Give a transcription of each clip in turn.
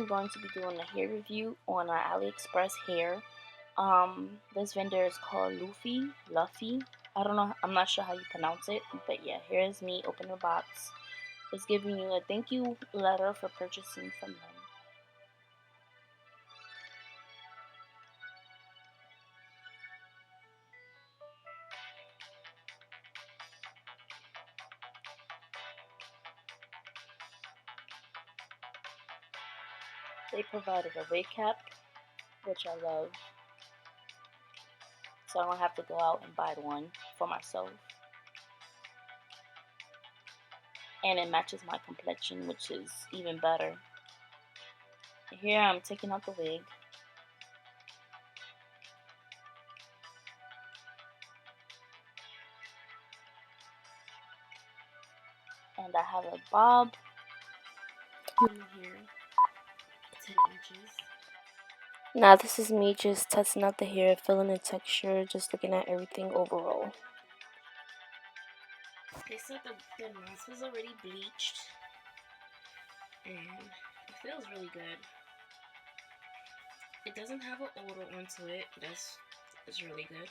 I'm going to be doing a hair review on AliExpress hair. This vendor is called Luffy. I don't know, I'm not sure how you pronounce it, but yeah, here's me opening the box. It's giving you a thank you letter for purchasing from them. They provided a wig cap, which I love, so I don't have to go out and buy one for myself. And it matches my complexion, which is even better. Here I'm taking out the wig. And I have a bob in here, 10 inches. Now this is me just testing out the hair, feeling the texture, just looking at everything overall. They said the mask was already bleached, and it feels really good. It doesn't have an odor onto it. That's really good.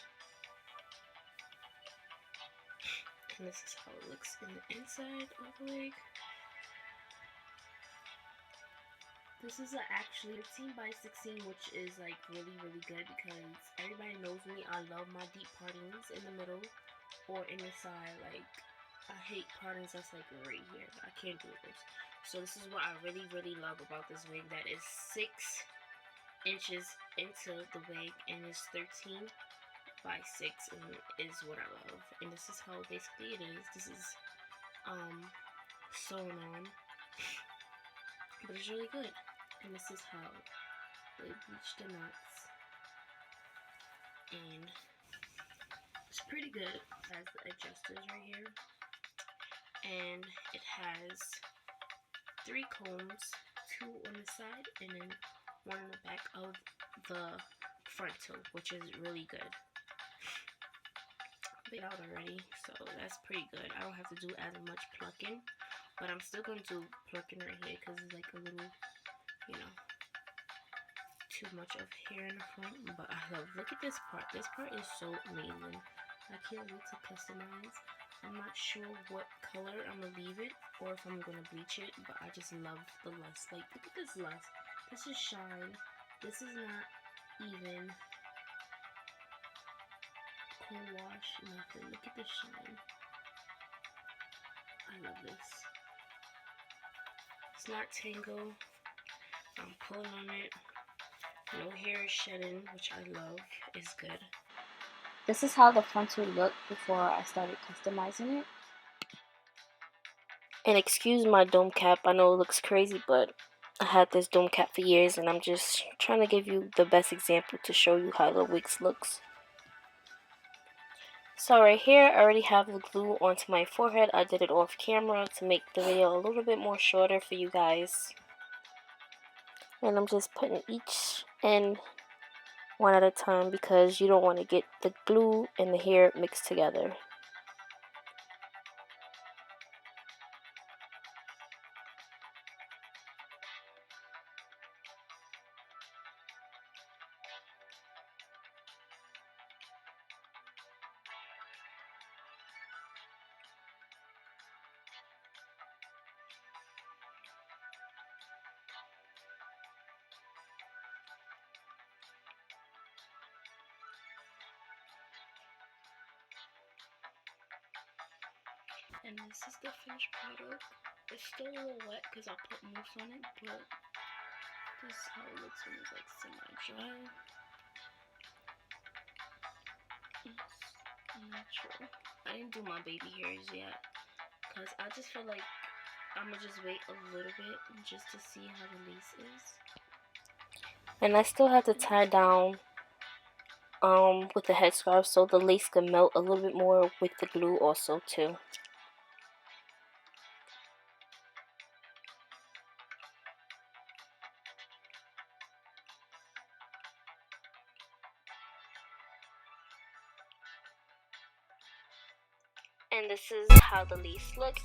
And this is how it looks in the inside of the wig. This is actually 15 by 16, which is like really good because everybody knows me. I love my deep partings in the middle or in the side. Like, I hate partings that's like right here. I can't do this. So this is what I really love about this wig. That is 6 inches into the wig, and it's 13 by 6, and is what I love. And this is how basically it is. This is sewn on, but it's really good. And this is how they bleach the knots, and it's pretty good. It has the adjusters right here, and it has 3 combs, 2 on the side and then 1 on the back of the frontal, which is really good. Bit out already, so that's pretty good. I don't have to do as much plucking, but I'm still going to do plucking right here because it's like a little, you know, too much of hair in the front. But I love, look at this part. This part is so amazing. I can't wait to customize. I'm not sure what color I'm gonna leave it or if I'm gonna bleach it, but I just love the lust. Like, look at this lust. This is shine. This is not even cold wash, nothing. Look at the shine. I love this. It's not tangled. I'm pulling on it. No hair is shedding, which I love. It's good. This is how the frontal looked before I started customizing it. And excuse my dome cap. I know it looks crazy, but I had this dome cap for years, and I'm just trying to give you the best example to show you how the wigs looks. So right here, I already have the glue onto my forehead. I did it off camera to make the video a little bit more shorter for you guys. And I'm just putting each end one at a time because you don't want to get the glue and the hair mixed together. And this is the finished product. It's still a little wet because I put mousse on it, but this is how it looks when it's like semi-dry. It's natural. I didn't do my baby hairs yet because I just feel like I'm gonna just wait a little bit just to see how the lace is. And I still have to tie down with the headscarf so the lace can melt a little bit more with the glue also too. And this is how the lace look.